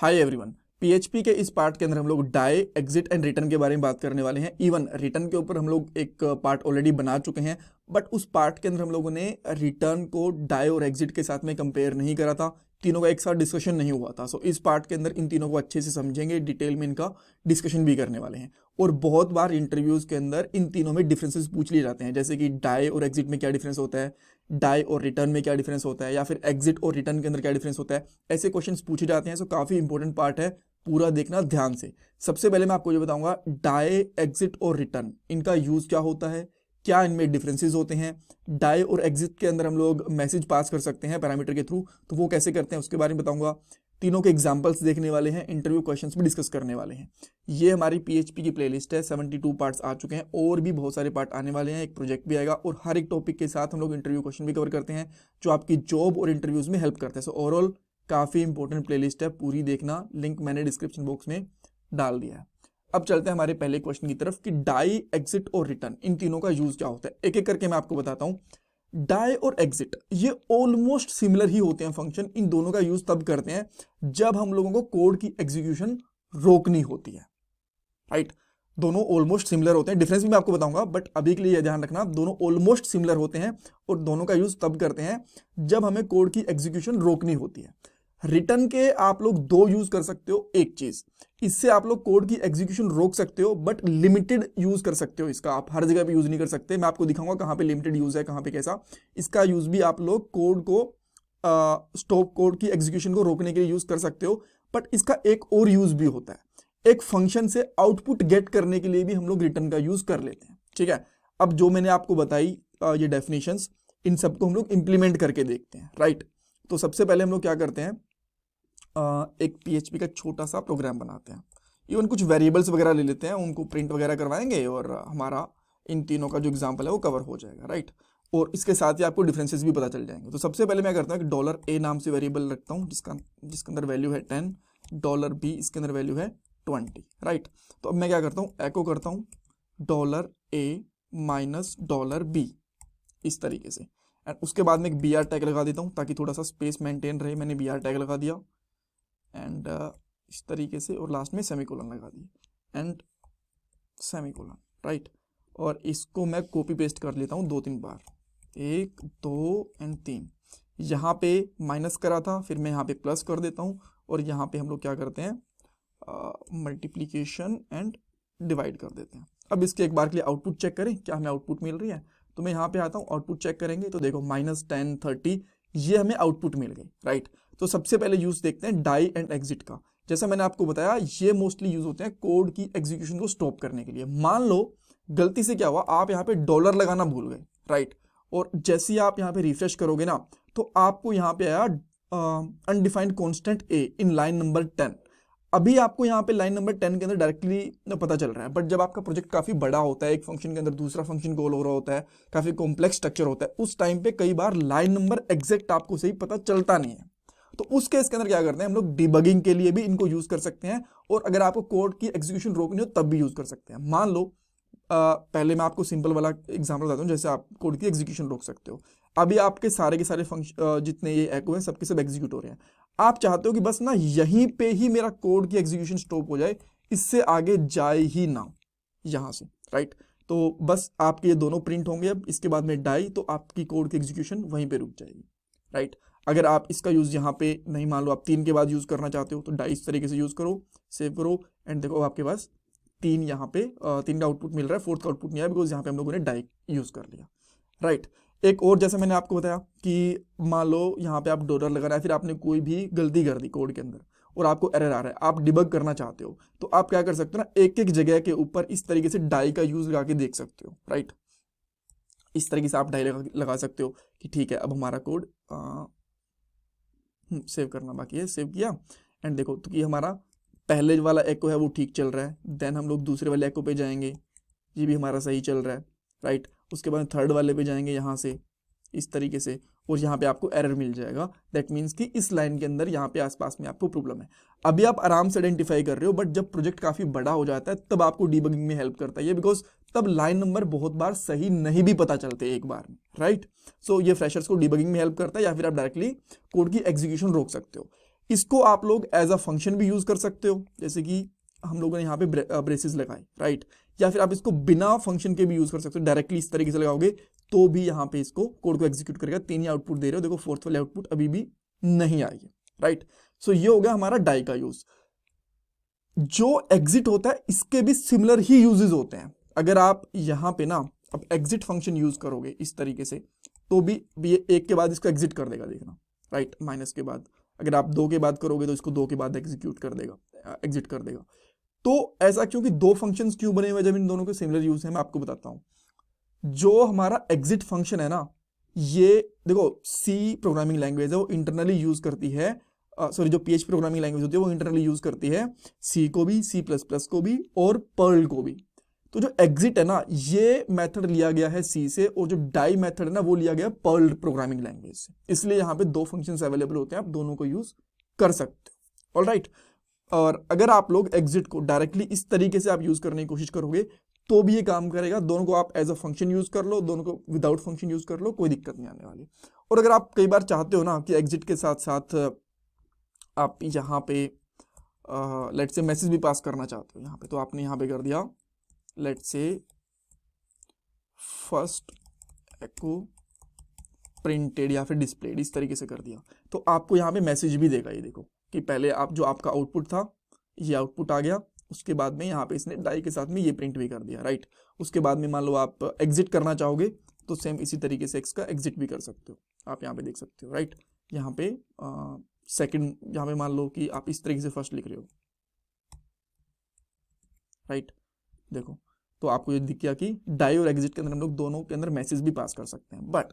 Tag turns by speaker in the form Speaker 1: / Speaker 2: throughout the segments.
Speaker 1: Hi everyone, PHP के इस part के अंदर हम लोग डाई, एग्जिट एंड रिटर्न के बारे में बात करने वाले हैं। इवन रिटर्न के ऊपर हम लोग एक पार्ट ऑलरेडी बना चुके हैं, बट उस पार्ट के अंदर हम लोगों ने रिटर्न को डाई और एग्जिट के साथ में कंपेयर नहीं करा था। तीनों का एक साथ डिस्कशन नहीं हुआ था। सो इस पार्ट के अंदर इन तीनों को अच्छे से समझेंगे, डिटेल में इनका डिस्कशन भी करने वाले हैं। और बहुत बार इंटरव्यूज के अंदर इन तीनों में डिफरेंसेस पूछ लिए जाते हैं, जैसे कि डाई और एग्जिट में क्या डिफरेंस होता है, डाई और रिटर्न में क्या डिफरेंस होता है, या फिर एग्जिट और रिटर्न के अंदर क्या डिफरेंस होता है। ऐसे क्वेश्चंस पूछे जाते हैं। सो काफी इंपॉर्टेंट पार्ट है, पूरा देखना ध्यान से। सबसे पहले मैं आपको ये बताऊंगा डाई, एग्जिट और रिटर्न, इनका यूज क्या होता है, क्या इनमें डिफरेंसेस होते हैं। डाई और एग्जिट के अंदर हम लोग मैसेज पास कर सकते हैं पैरामीटर के थ्रू, तो वो कैसे करते हैं उसके बारे में बताऊंगा। तीनों के एग्जांपल्स देखने वाले हैं, इंटरव्यू क्वेश्चंस भी डिस्कस करने वाले हैं। ये हमारी पीएचपी की प्लेलिस्ट है, 72 पार्ट्स आ चुके हैं और भी बहुत सारे पार्ट आने वाले हैं। एक प्रोजेक्ट भी आएगा और हर एक टॉपिक के साथ हम लोग इंटरव्यू क्वेश्चन भी कवर करते हैं जो आपकी जॉब और इंटरव्यूज में हेल्प करते हैं। सो ओवरऑल काफी इंपॉर्टेंट प्लेलिस्ट है, पूरी देखना। लिंक मैंने डिस्क्रिप्शन बॉक्स में डाल दिया है। अब चलते हैं हमारे पहले क्वेश्चन की तरफ कि डाई, एग्जिट और रिटर्न, इन तीनों का यूज क्या होता है। एक एक करके मैं आपको बताता हूं। डाई और एग्जिट ये ऑलमोस्ट सिमिलर ही होते हैं फंक्शन। इन दोनों का यूज तब करते हैं जब हम लोगों को कोड की एग्जीक्यूशन रोकनी होती है, राइट। दोनों ऑलमोस्ट सिमिलर होते हैं, डिफरेंस भी मैं आपको बताऊंगा, बट अभी के लिए ध्यान रखना दोनों ऑलमोस्ट सिमिलर होते हैं और दोनों का यूज तब करते हैं जब हमें कोड की एग्जीक्यूशन रोकनी होती है। रिटर्न के आप लोग दो यूज कर सकते हो। एक चीज, इससे आप लोग कोड की एग्जीक्यूशन रोक सकते हो, बट लिमिटेड यूज कर सकते हो। इसका आप हर जगह पे यूज नहीं कर सकते। मैं आपको दिखाऊंगा कहां पे लिमिटेड यूज है, कहां पे कैसा। इसका यूज भी आप लोग कोड को स्टॉप, कोड की एग्जीक्यूशन को रोकने के लिए यूज कर सकते हो। बट इसका एक और यूज भी होता है, एक फंक्शन से आउटपुट गेट करने के लिए भी हम लोग रिटर्न का यूज कर लेते हैं, ठीक है। अब जो मैंने आपको बताई ये डेफिनेशंस, इन सबको हम लोग इंप्लीमेंट करके देखते हैं, राइट। तो सबसे पहले हम लोग क्या करते हैं, एक पीएचपी का छोटा सा प्रोग्राम बनाते हैं। इवन कुछ वेरिएबल्स वगैरह ले लेते हैं, उनको प्रिंट वगैरह करवाएंगे और हमारा इन तीनों का जो एग्जांपल है वो कवर हो जाएगा, राइट। और इसके साथ ही आपको डिफरेंसेस भी पता चल जाएंगे। तो सबसे पहले मैं करता हूँ कि $a नाम से वेरिएबल रखता हूँ जिसके अंदर वैल्यू है 10, $b इसके अंदर वैल्यू है 20, राइट। तो अब मैं क्या करता हूँ, एको करता हूँ $a माइनस $b इस तरीके से। एंड उसके बाद में एक BR टैग लगा देता हूँ ताकि थोड़ा सा स्पेस मेंटेन रहे। मैंने BR टैग लगा दिया एंड इस तरीके से, और लास्ट में सेमीकोलन लगा दिए एंड सेमीकोलन, राइट। और इसको मैं कॉपी पेस्ट कर लेता हूँ 2-3 बार, 1 2 एंड 3। यहाँ पे माइनस करा था, फिर मैं यहाँ पे प्लस कर देता हूँ और यहाँ पे हम लोग क्या करते हैं, मल्टीप्लीकेशन एंड डिवाइड कर देते हैं। अब इसके एक बार के लिए आउटपुट चेक करें, क्या हमें आउटपुट मिल रही है। तो मैं यहाँ पे आता हूँ, आउटपुट चेक करेंगे तो देखो -10 30 ये हमें आउटपुट मिल गई, राइट। तो सबसे पहले यूज देखते हैं डाई एंड एग्जिट का। जैसा मैंने आपको बताया ये मोस्टली यूज होते हैं कोड की एग्जीक्यूशन को स्टॉप करने के लिए। मान लो गलती से क्या हुआ, आप यहाँ पे डॉलर लगाना भूल गए, राइट। और जैसे ही आप यहाँ पे रिफ्रेश करोगे ना, तो आपको यहाँ पे आया undefined constant a in line number 10। अभी आपको यहाँ पे लाइन नंबर 10 के अंदर डायरेक्टली पता चल रहा है, बट जब आपका प्रोजेक्ट काफी बड़ा होता है, एक फंक्शन के अंदर दूसरा फंक्शन कॉल हो रहा होता है, काफी कॉम्प्लेक्स स्ट्रक्चर होता है, उस टाइम पे कई बार लाइन नंबर एग्जैक्ट आपको सही पता चलता नहीं है। तो उस केस के अंदर क्या करते हैं हम लोग, डिबगिंग के लिए भी इनको यूज कर सकते हैं, और अगर आपको कोड की एग्जीक्यूशन रोकनी हो तब भी यूज कर सकते हैं। मान लो पहले मैं आपको सिंपल वाला एग्जांपल बताता हूँ जैसे आप कोड की एग्जीक्यूशन रोक सकते हो। अभी आपके सारे के सारे फंक्शन जितने ये एको हैं सबके सब एग्जीक्यूट हो रहे हैं। आप चाहते हो कि बस ना यहीं पे ही मेरा कोड की एग्जीक्यूशन स्टॉप हो जाए, इससे आगे जाए ही ना यहाँ से, राइट। तो बस आपके ये दोनों प्रिंट होंगे अब इसके बाद में डाई, तो आपकी कोड की एग्जीक्यूशन वहीं पे रुक जाएगी, राइट। अगर आप इसका यूज यहाँ पे नहीं, मान लो आप 3 के बाद यूज करना चाहते हो, तो डाई इस तरीके से यूज करो, सेव करो एंड देखो आपके पास 3 यहाँ पे 3 का आउटपुट मिल रहा है, 4th का आउटपुट नहीं आया बिकॉज यहाँ पे हम लोगों ने डाई यूज कर लिया, राइट। एक और जैसे मैंने आपको बताया कि मान लो यहाँ पे आप डॉलर लगा रहा है, फिर आपने कोई भी गलती कर दी कोड के अंदर और आपको एरर आ रहा है, आप डिबग करना चाहते हो, तो आप क्या कर सकते हो ना, एक एक जगह के ऊपर इस तरीके से डाई का यूज लगा के देख सकते हो, राइट। इस तरीके से आप डाई लगा सकते हो कि ठीक है अब हमारा कोड सेव करना बाकी है, सेव किया एंड देखो तो कि हमारा पहले वाला एको है वो ठीक चल रहा है। देन हम लोग दूसरे वाले एको पे जाएंगे, ये भी हमारा सही चल रहा है, राइट। उसके बाद थर्ड वाले पे जाएंगे यहाँ से इस तरीके से, और यहाँ पे आपको एरर मिल जाएगा। दैट मीन्स कि इस लाइन के अंदर यहाँ पे आसपास में आपको प्रॉब्लम है। अभी आप आराम से आइडेंटिफाई कर रहे हो, बट जब प्रोजेक्ट काफी बड़ा हो जाता है तब आपको डीबगिंग में हेल्प करता है ये, बिकॉज तब लाइन नंबर बहुत बार सही नहीं भी पता चलते एक बार में, राइट। सो ये फ्रेशर्स को डीबगिंग में हेल्प करता है, या फिर आप डायरेक्टली कोड की एग्जीक्यूशन रोक सकते हो। इसको आप लोग एज अ फंक्शन भी यूज कर सकते हो, जैसे कि हम लोगों ने यहाँ पे ब्रेसेस लगाए, राइट। या फिर आप इसको बिना फंक्शन के भी यूज कर सकते हो, डायरेक्टली इस तरीके से लगाओगे तो भी यहाँ पे इसको कोड को एग्जीक्यूट करेगा। 3 ही आउटपुट दे रहे हो, देखो फोर्थ वाले आउटपुट अभी भी नहीं आई है, राइट। सो ये हो गया हमारा डाई का यूज। जो एग्जिट होता है इसके भी सिमिलर ही यूजेस होते हैं। अगर आप यहाँ पे ना अब एग्जिट फंक्शन यूज करोगे इस तरीके से, तो भी ये 1 के बाद इसको एग्जिट कर देगा, देखना, राइट, माइनस के बाद। अगर आप 2 के बाद करोगे तो इसको 2 के बाद एग्जीक्यूट कर देगा, एग्जिट कर देगा। तो ऐसा क्योंकि 2 फंक्शंस क्यों बने हुए जब इन दोनों के सिमिलर यूज है, मैं आपको बताता हूं। जो हमारा एग्जिट फंक्शन है ना, ये देखो सी प्रोग्रामिंग लैंग्वेज है, वो इंटरनली यूज करती है, सॉरी जो PHP प्रोग्रामिंग लैंग्वेज होती है वो इंटरनली यूज करती है सी को भी, C++ को भी और पर्ल को भी। तो जो एग्जिट है ना, ये मेथड लिया गया है सी से, और जो डाई मेथड है ना वो लिया गया पर्ल प्रोग्रामिंग लैंग्वेज से। इसलिए यहाँ पे 2 फंक्शंस अवेलेबल होते हैं, आप दोनों को यूज कर सकते हो, ऑलराइट। और अगर आप लोग एग्जिट को डायरेक्टली इस तरीके से आप यूज करने की कोशिश करोगे तो भी ये काम करेगा। दोनों को आप एज अ फंक्शन यूज कर लो, दोनों को विदाउट फंक्शन यूज कर लो, कोई दिक्कत नहीं आने वाली। और अगर आप कई बार चाहते हो ना कि एग्जिट के साथ साथ आप यहाँ पे लेट से मैसेज भी पास करना चाहते हो यहाँ पे, तो आपने यहाँ पे कर दिया लेट से फर्स्ट एको प्रिंटेड या फिर डिस्प्लेड, इस तरीके से कर दिया, तो आपको यहाँ पे मैसेज भी देगा। ये देखो कि पहले आप जो आपका आउटपुट था ये आउटपुट आ गया, उसके बाद में यहाँ पे इसने डाई के साथ में ये प्रिंट भी कर दिया, राइट। उसके बाद में मान लो आप एग्जिट करना चाहोगे तो सेम इसी तरीके से एक्स का एग्जिट भी कर सकते हो, आप यहाँ पे देख सकते हो, राइट। यहाँ पे सेकंड, यहाँ पे मान लो कि आप इस तरीके से फर्स्ट लिख रहे हो, राइट, देखो तो आपको ये दिख गया कि डाई और एग्जिट के अंदर हम लोग दोनों के अंदर मैसेज भी पास कर सकते हैं। बट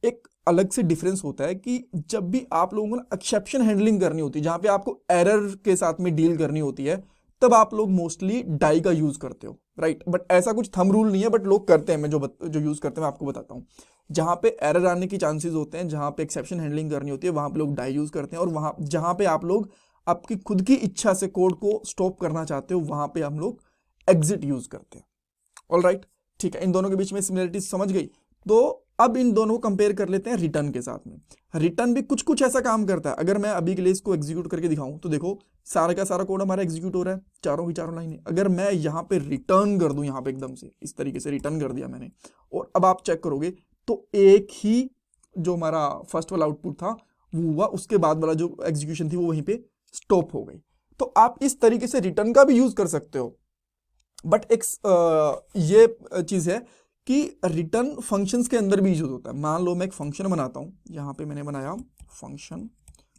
Speaker 1: एक अलग से डिफरेंस होता है कि जब भी आप लोगों को ना एक्सेप्शन हैंडलिंग करनी होती है, जहां पे आपको एरर के साथ में डील करनी होती है, तब आप लोग मोस्टली डाई का यूज करते हो, राइट। बट ऐसा कुछ थंब रूल नहीं है, बट लोग करते हैं। मैं जो यूज करते हैं मैं आपको बताता हूँ। जहां पे एरर आने की चांसेस होते हैं, जहां पे एक्सेप्शन हैंडलिंग करनी होती है, वहां पे लोग डाई यूज करते हैं। और वहां जहां पे आप लोग आपकी खुद की इच्छा से कोड को स्टॉप करना चाहते हो, वहां पे हम लोग एग्जिट यूज करते हैं, ऑलराइट। ठीक है, इन दोनों के बीच में सिमिलरिटी समझ गई। तो अब इन दोनों को कंपेयर कर लेते हैं रिटर्न के साथ में। रिटर्न भी कुछ कुछ ऐसा काम करता है। अगर मैं अभी के लिए इसको एग्जीक्यूट करके दिखाऊं तो देखो सारा का सारा कोड हमारा एग्जीक्यूट हो रहा है, चारों की चारों लाइनें। अगर मैं यहाँ पे रिटर्न कर दूं, यहाँ पे एकदम से इस तरीके से रिटर्न कर दिया मैंने, और अब आप चेक करोगे तो एक ही जो हमारा फर्स्ट वाला आउटपुट था वो हुआ, उसके बाद वाला जो एग्जीक्यूशन थी वो वहीं पे स्टॉप हो गई। तो आप इस तरीके से रिटर्न का भी यूज कर सकते हो। बट एक ये चीज है कि रिटर्न फंक्शंस के अंदर भी यूज होता है। मान लो मैं एक फंक्शन बनाता हूं, यहां पे मैंने बनाया फंक्शन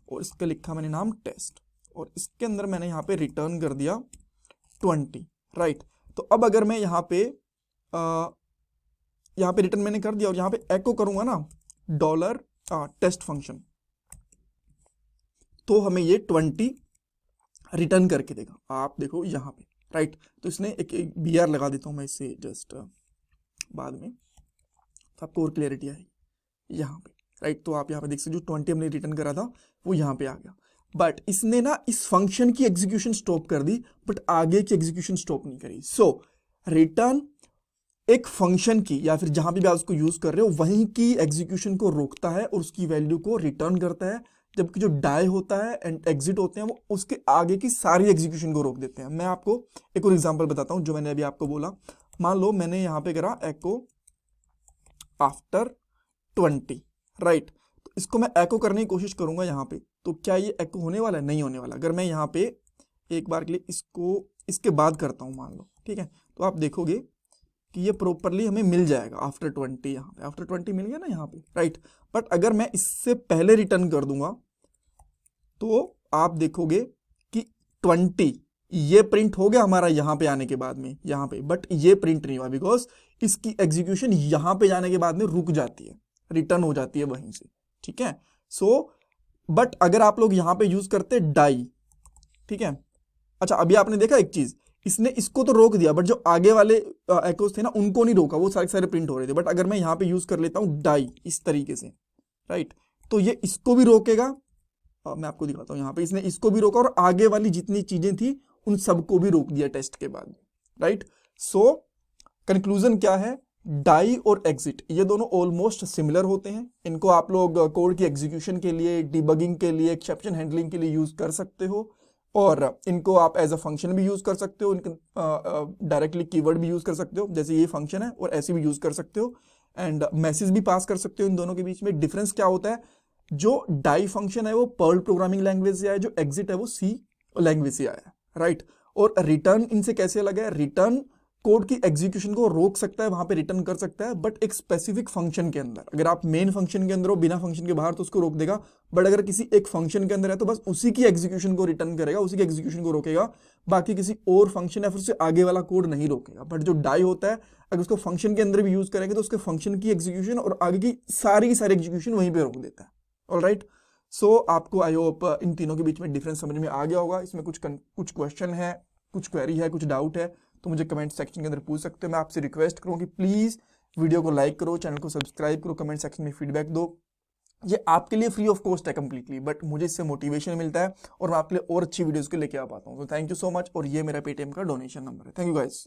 Speaker 1: और इसका लिखा मैंने नाम टेस्ट, और इसके अंदर मैंने यहां पे रिटर्न कर दिया 20, राइट। तो अब अगर मैं यहां पे रिटर्न मैंने कर दिया और यहां पे एको करूंगा ना $टेस्ट फंक्शन, तो हमें ये 20 रिटर्न करके देगा। आप देखो यहां पे, राइट। तो इसने एक BR लगा देता हूं मैं इससे जस्ट बाद में, तो आपको और क्लियरिटी आएगी यहाँ पे, राइट। तो आप यहाँ पे देख सकते हो जो 20 हमने रिटर्न करा था वो यहाँ पे आ गया। बट इसने ना इस फंक्शन की एग्जीक्यूशन स्टॉप कर दी, बट आगे की एग्जीक्यूशन स्टॉप नहीं करी। सो रिटर्न एक फंक्शन की या फिर जहां भी आप उसको यूज कर रहे हो वहीं की एग्जीक्यूशन को रोकता है और उसकी वैल्यू को रिटर्न करता है, जबकि जो डाई होता है एंड एग्जिट होते हैं वो उसके आगे की सारी एग्जीक्यूशन को रोक देते हैं। मैं आपको एक और एग्जांपल बताता हूं जो मैंने अभी आपको बोला। मान लो मैंने यहां पे करा एको आफ्टर 20, राइट। तो इसको मैं एको करने की कोशिश करूंगा यहां पे, तो क्या ये एको होने वाला है? नहीं होने वाला। अगर मैं यहां पे एक बार के लिए इसको इसके बाद करता हूं मान लो, ठीक है, तो आप देखोगे कि ये प्रॉपरली हमें मिल जाएगा आफ्टर 20। यहाँ पे आफ्टर 20 मिल गया ना यहाँ पे, राइट। बट अगर मैं इससे पहले रिटर्न कर दूंगा तो आप देखोगे कि 20 ये प्रिंट हो गया हमारा यहाँ पे आने के बाद में यहाँ पे, बट ये प्रिंट नहीं हुआ बिकॉज इसकी एग्जीक्यूशन यहाँ पे जाने के बाद में रुक जाती है, रिटर्न हो जाती है वहीं से, ठीक है। सो बट अगर आप लोग यहाँ पे यूज करते डाई, ठीक है। अच्छा अभी आपने देखा एक चीज, इसने इसको तो रोक दिया बट जो आगे वाले एकोस थे ना उनको नहीं रोका, वो सारे सारे प्रिंट हो रहे थे। बट अगर मैं यहाँ पे यूज कर लेता हूँ डाई इस तरीके से, राइट, तो ये इसको भी रोकेगा। मैं आपको दिखाता हूँ, यहाँ पे इसने इसको भी रोका और आगे वाली जितनी चीजें थी उन सबको भी रोक दिया टेस्ट के बाद, राइट। सो कंक्लूजन क्या है डाई और एग्जिट ये दोनों ऑलमोस्ट सिमिलर होते हैं। इनको आप लोग कोड की एग्जीक्यूशन के लिए, डिबगिंग के लिए, एक्सेप्शन हैंडलिंग के लिए यूज कर सकते हो, और इनको आप एज अ फंक्शन भी यूज कर सकते हो, इनके डायरेक्टली कीवर्ड भी यूज कर सकते हो, जैसे ये फंक्शन है, और ऐसे भी यूज कर सकते हो, एंड मैसेज भी पास कर सकते हो। इन दोनों के बीच में डिफरेंस क्या होता है, जो डाई फंक्शन है वो पर्ल प्रोग्रामिंग लैंग्वेज से आया है, जो एग्जिट है वो सी लैंग्वेज से आया है, राइट। और रिटर्न इनसे कैसे अलग है, रिटर्न कोड की एग्जीक्यूशन को रोक सकता है, वहां पे रिटर्न कर सकता है, बट एक स्पेसिफिक फंक्शन के अंदर। अगर आप मेन फंक्शन के अंदर हो, बिना फंक्शन के बाहर, तो उसको रोक देगा, बट अगर किसी एक फंक्शन के अंदर है तो बस उसी की एग्जीक्यूशन को रिटर्न करेगा, उसी की एग्जीक्यूशन को रोकेगा, बाकी किसी और फंक्शन या फिर उससे आगे वाला कोड नहीं रोकेगा। बट जो डाई होता है, अगर उसको फंक्शन के अंदर भी यूज करेंगे तो उसके फंक्शन की एग्जीक्यूशन और आगे की सारी एग्जीक्यूशन वहीं पे रोक देता है। ऑलराइट, सो आपको आई होप इन तीनों के बीच में डिफरेंस समझ में आ गया होगा। इसमें कुछ क्वेश्चन है, कुछ क्वेरी है, कुछ डाउट है, तो मुझे कमेंट सेक्शन के अंदर पूछ सकते हो। मैं आपसे रिक्वेस्ट करूँ कि प्लीज़ वीडियो को लाइक करो, चैनल को सब्सक्राइब करो, कमेंट सेक्शन में फीडबैक दो। ये आपके लिए फ्री ऑफ कॉस्ट है कंप्लीटली, बट मुझे इससे मोटिवेशन मिलता है और मैं आपके लिए और अच्छी वीडियोस को लेके आ पाता हूँ। तो थैंक यू सो मच, और ये मेरा पेटीएम का डोनेशन नंबर है। Thank you guys.